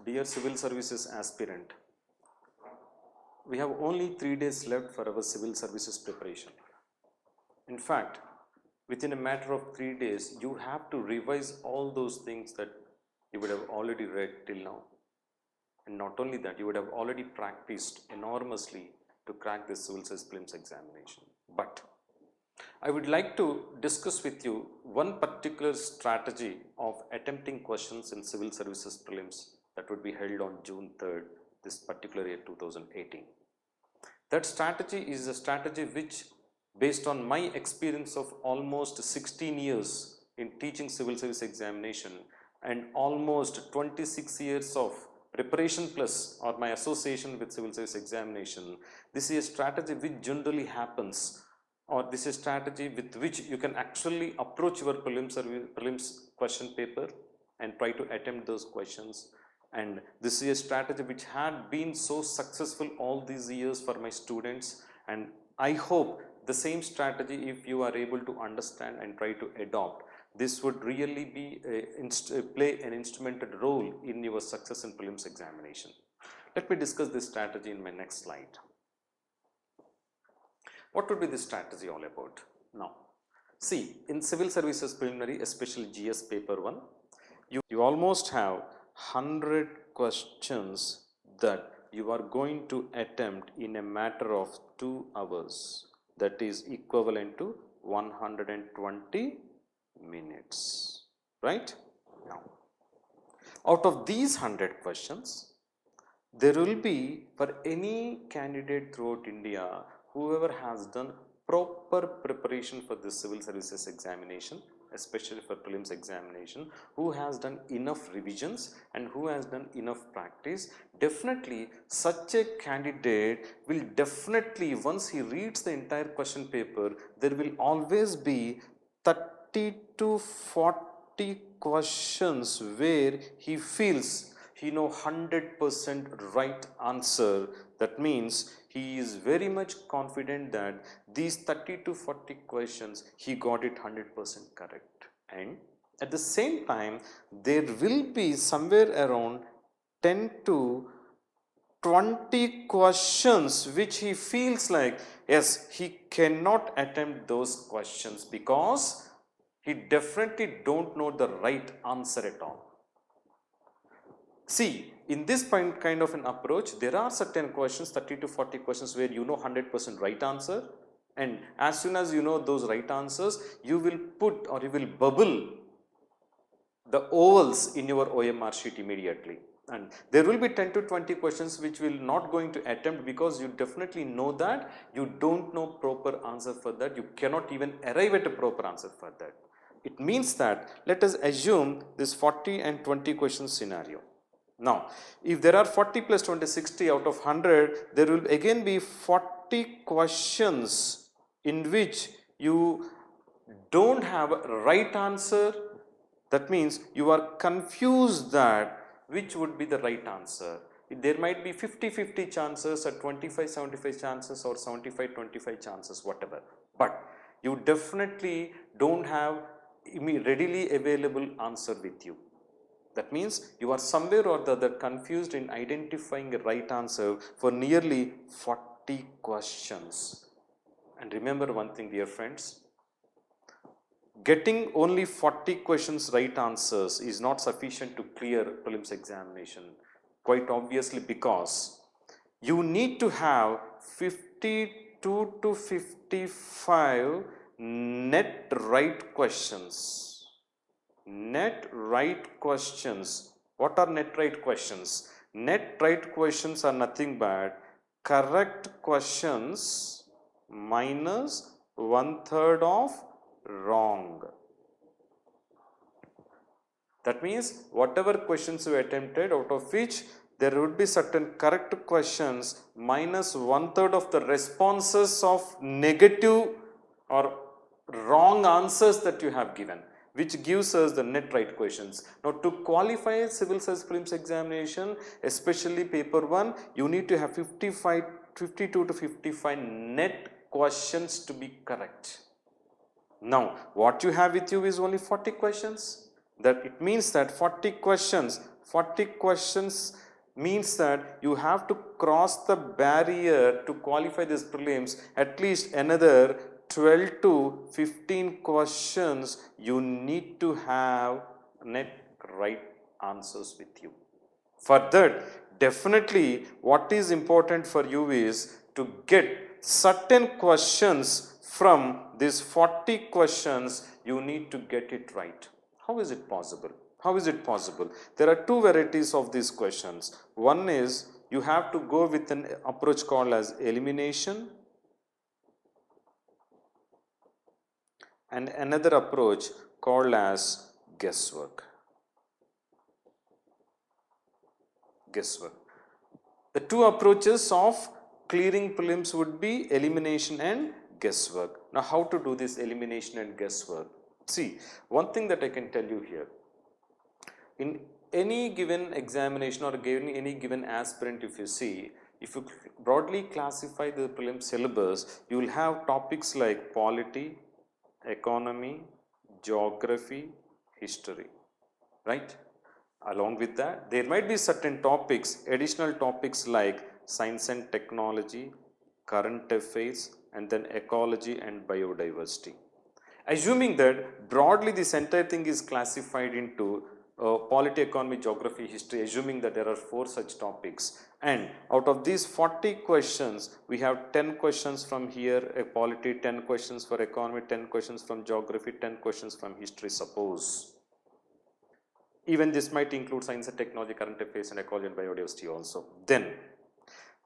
Dear Civil Services aspirant, we have only 3 days left for our Civil Services preparation. In fact, within a matter of 3 days, you have to revise all those things that you would have already read till now. And not only that, you would have already practiced enormously to crack this Civil Service Prelims examination. But I would like to discuss with you one particular strategy of attempting questions in Civil Services Prelims that would be held on June 3rd, this particular year 2018. That strategy is a strategy which, based on my experience of almost 16 years in teaching Civil Service examination and almost 26 years of preparation plus or my association with Civil Service examination, this is a strategy which generally happens, or this is a strategy with which you can actually approach your prelims question paper and try to attempt those questions. And this is a strategy which had been so successful all these years for my students, and I hope the same strategy, if you are able to understand and try to adopt, this would really be play an instrumental role in your success in prelims examination. Let me discuss this strategy in my next slide. What would be this strategy all about? Now, see, in Civil Services Preliminary, especially GS paper 1, you almost have 100 questions that you are going to attempt in a matter of 2 hours. That is equivalent to 120 minutes, right? Now, out of these 100 questions, there will be, for any candidate throughout India, whoever has done proper preparation for the Civil Services examination, especially for prelims examination, who has done enough revisions and who has done enough practice, definitely such a candidate will definitely, once he reads the entire question paper, there will always be 30 to 40 questions where he feels he know 100% right answer. That means he is very much confident that these 30 to 40 questions he got it 100% correct. And at the same time, there will be somewhere around 10 to 20 questions which he feels like, yes, he cannot attempt those questions because he definitely don't know the right answer at all. See, in this kind of an approach, there are certain questions, 30 to 40 questions where you know 100% right answer, and as soon as you know those right answers, you will put or you will bubble the ovals in your OMR sheet immediately. And there will be 10 to 20 questions which will not going to attempt because you definitely know that you don't know proper answer for that, you cannot even arrive at a proper answer for that. It means that, let us assume this 40 and 20 question scenario. Now, if there are 40 plus 20, 60 out of 100, there will again be 40 questions in which you don't have a right answer. That means you are confused that which would be the right answer. There might be 50-50 chances or 25-75 chances or 75-25 chances, whatever. But you definitely don't have readily available answer with you. That means you are somewhere or the other confused in identifying a right answer for nearly 40 questions. And remember one thing, dear friends, getting only 40 questions right answers is not sufficient to clear prelims examination, quite obviously, because you need to have 52 to 55 net right questions. Net right questions. What are net right questions? Net right questions are nothing but correct questions minus 1/3 of wrong. That means whatever questions you attempted, out of which there would be certain correct questions minus 1/3 of the responses of negative or wrong answers that you have given, which gives us the net right questions. Now, to qualify Civil Service Prelims examination, especially paper 1, you need to have 52 to 55 net questions to be correct. Now, what you have with you is only 40 questions. That it means that 40 questions, 40 questions means that you have to cross the barrier to qualify this prelims at least another 12 to 15 questions you need to have net right answers with you. For that, definitely what is important for you is to get certain questions from these 40 questions, you need to get it right. How is it possible? How is it possible? There are two varieties of these questions. One is you have to go with an approach called as elimination, and another approach called as guesswork. The two approaches of clearing prelims would be elimination and guesswork. Now, how to do this elimination and guesswork? See, one thing that I can tell you here, in any given examination or any given aspirant, if you see, if you broadly classify the prelim syllabus, you will have topics like polity, economy, geography, history, right? Along with that, there might be certain topics, additional topics like science and technology, current affairs, and then ecology and biodiversity. Assuming that broadly this entire thing is classified into polity, economy, geography, history, assuming that there are 4 such topics, and out of these 40 questions, we have 10 questions from here, polity, 10 questions for economy, 10 questions from geography, 10 questions from history, suppose. Even this might include science and technology, current affairs, and ecology and biodiversity also. Then,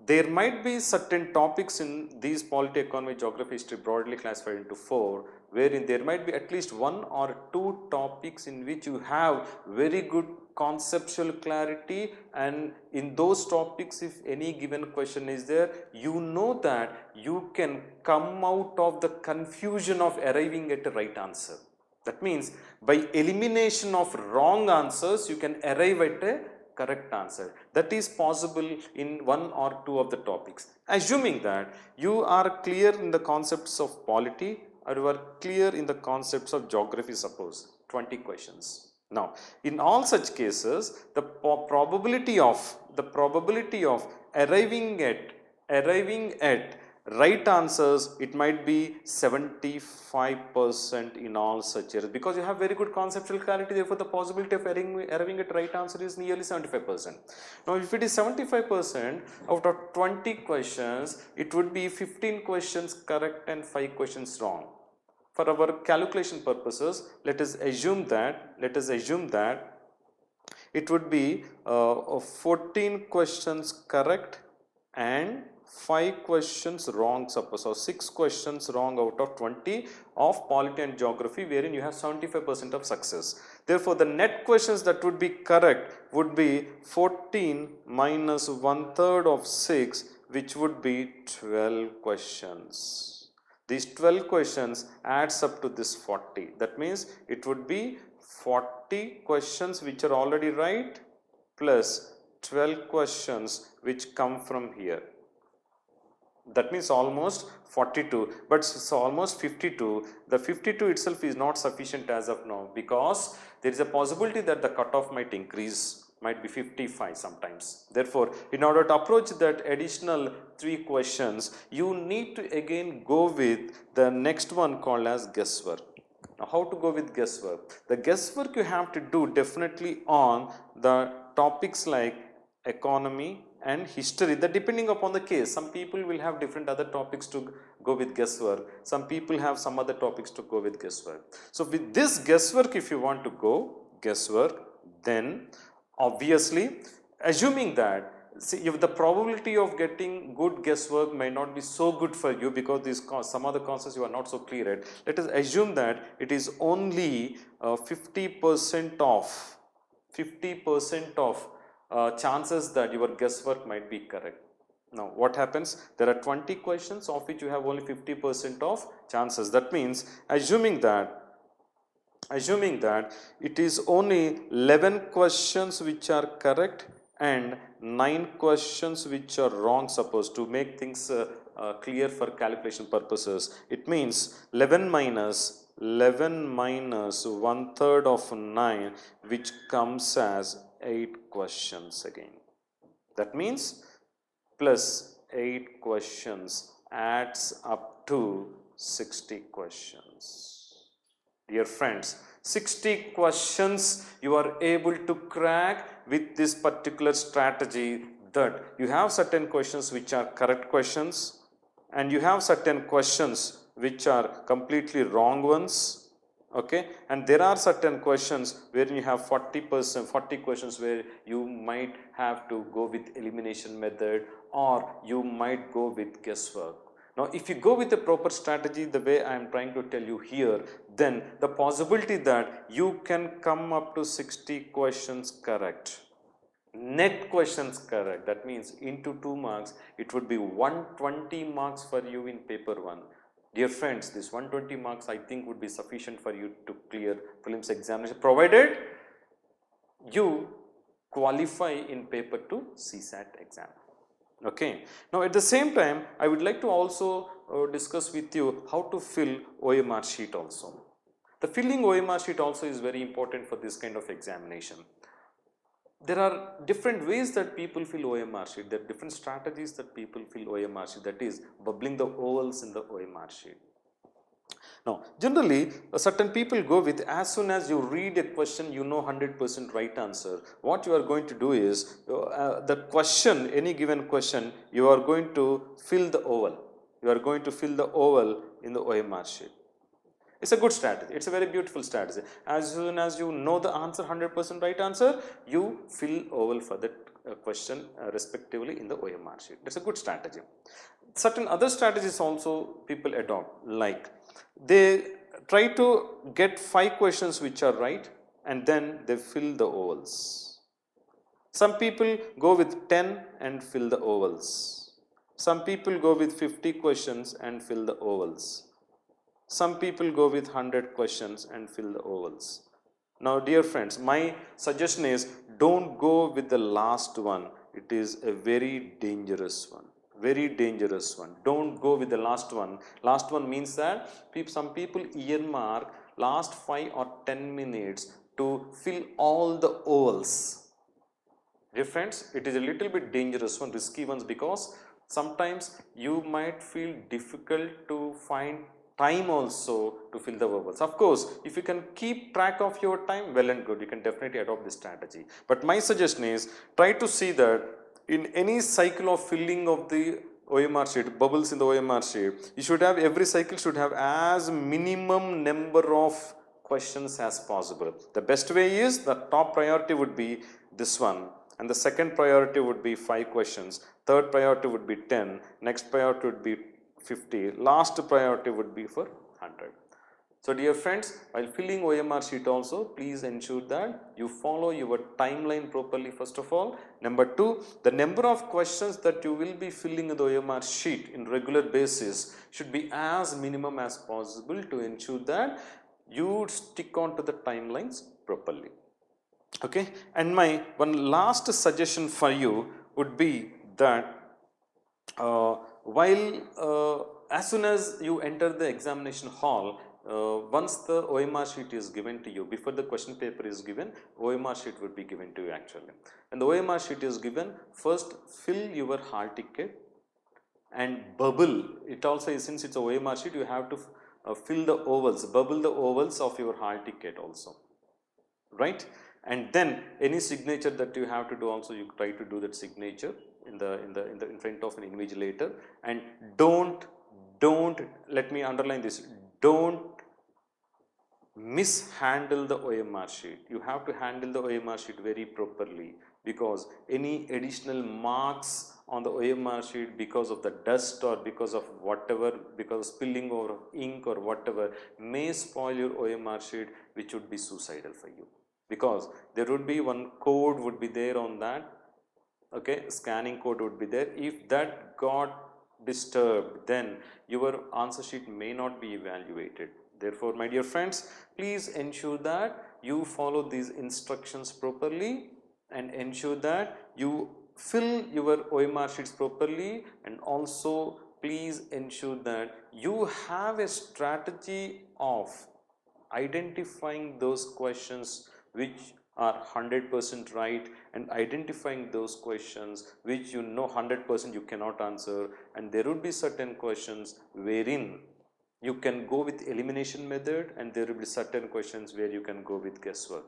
there might be certain topics in these polity, economy, geography, history broadly classified into 4, wherein there might be at least 1 or 2 topics in which you have very good conceptual clarity, and in those topics, if any given question is there, you know that you can come out of the confusion of arriving at a right answer. That means by elimination of wrong answers, you can arrive at a correct answer. That is possible in 1 or 2 of the topics. Assuming that you are clear in the concepts of polity or you are clear in the concepts of geography, suppose 20 questions. Now, in all such cases, the probability of arriving at right answers, it might be 75% in all such areas, because you have very good conceptual clarity, therefore the possibility of arriving at right answer is nearly 75%. Now, if it is 75% out of 20 questions, it would be 15 questions correct and 5 questions wrong. For our calculation purposes, let us assume that it would be 14 questions correct and 5 questions wrong, suppose, or 6 questions wrong out of 20 of polity and geography, wherein you have 75% of success. Therefore, the net questions that would be correct would be 14 minus 1/3 of 6, which would be 12 questions. These 12 questions adds up to this 40. That means it would be 40 questions which are already right plus 12 questions which come from here. That means almost 42, but it's almost 52. The 52 itself is not sufficient as of now, because there is a possibility that the cutoff might increase, might be 55 sometimes. Therefore, in order to approach that additional 3 questions, you need to again go with the next one called as guesswork. Now, how to go with guesswork? The guesswork you have to do definitely on the topics like economy and history, that depending upon the case, some people will have different other topics to go with guesswork, some people have some other topics to go with guesswork. So with this guesswork, if you want to go guesswork, then obviously, assuming that, see, if the probability of getting good guesswork may not be so good for you because these some other concepts you are not so clear at, let us assume that it is only 50% of chances that your guesswork might be correct. Now, what happens? There are 20 questions of which you have only 50% of chances. That means assuming that it is only 11 questions which are correct and 9 questions which are wrong, supposed to make things clear for calculation purposes. It means 11 minus 1/3 of 9, which comes as 8 questions again. That means plus 8 questions adds up to 60 questions. Dear friends, 60 questions you are able to crack with this particular strategy, that you have certain questions which are correct questions and you have certain questions which are completely wrong ones. Okay, and there are certain questions where you have 40 questions where you might have to go with elimination method or you might go with guesswork. Now, if you go with the proper strategy the way I am trying to tell you here, then the possibility that you can come up to 60 questions correct, net questions correct, that means into 2 marks, it would be 120 marks for you in paper 1. Dear friends, this 120 marks I think would be sufficient for you to clear prelims examination, provided you qualify in paper 2 CSAT exam. Okay. Now, at the same time, I would like to also discuss with you how to fill OMR sheet also. The filling OMR sheet also is very important for this kind of examination. There are different ways that people fill OMR sheet. There are different strategies that people fill OMR sheet, that is bubbling the ovals in the OMR sheet. Now, generally, certain people go with, as soon as you read a question, you know 100% right answer. What you are going to do is, the question, any given question, you are going to fill the oval. You are going to fill the oval in the OMR sheet. It's a good strategy. It's a very beautiful strategy. As soon as you know the answer, 100% right answer, you fill oval for that question respectively in the OMR sheet. That's a good strategy. Certain other strategies also people adopt, like they try to get 5 questions which are right and then they fill the ovals. Some people go with 10 and fill the ovals. Some people go with 50 questions and fill the ovals. Some people go with 100 questions and fill the ovals. Now, dear friends, my suggestion is don't go with the last one. It is a very dangerous one. Very dangerous one. Don't go with the last one. Last one means that some people earmark last 5 or 10 minutes to fill all the ovals. Dear friends, it is a little bit dangerous one, risky ones, because sometimes you might feel difficult to find time also to fill the ovals. Of course, if you can keep track of your time, well and good, you can definitely adopt this strategy. But my suggestion is, try to see that in any cycle of filling of the OMR sheet, bubbles in the OMR sheet, you should have, every cycle should have as minimum number of questions as possible. The best way is, the top priority would be this one, and the second priority would be 5 questions, third priority would be 10, next priority would be 50, last priority would be for 100. So, dear friends, while filling OMR sheet also, please ensure that you follow your timeline properly first of all. Number 2, the number of questions that you will be filling in the OMR sheet in regular basis should be as minimum as possible to ensure that you stick on to the timelines properly. Okay, and my one last suggestion for you would be that as soon as you enter the examination hall, once the OMR sheet is given to you, before the question paper is given, OMR sheet would be given to you actually. And the OMR sheet is given, first fill your hall ticket and bubble. It also is, since it's a OMR sheet, you have to fill the ovals, bubble the ovals of your hall ticket also, right? And then any signature that you have to do also, you try to do that signature in front of an invigilator. And don't, let me underline this, don't mishandle the OMR sheet. You have to handle the OMR sheet very properly, because any additional marks on the OMR sheet because of the dust or because of whatever, because spilling over ink or whatever, may spoil your OMR sheet, which would be suicidal for you, because there would be one code would be there on that. Okay, scanning code would be there. If that got disturbed, then your answer sheet may not be evaluated. Therefore, my dear friends, please ensure that you follow these instructions properly and ensure that you fill your OMR sheets properly, and also please ensure that you have a strategy of identifying those questions which are 100% right, and identifying those questions which you know 100% you cannot answer, and there would be certain questions wherein you can go with elimination method, and there will be certain questions where you can go with guesswork.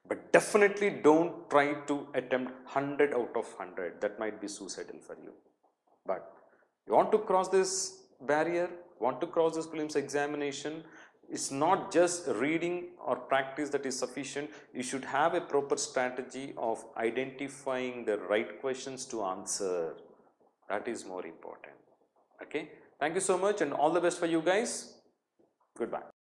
But definitely don't try to attempt 100 out of 100. That might be suicidal for you. But you want to cross this barrier, want to cross this prelims examination, it's not just reading or practice that is sufficient. You should have a proper strategy of identifying the right questions to answer. That is more important. Okay. Thank you so much, and all the best for you guys. Goodbye.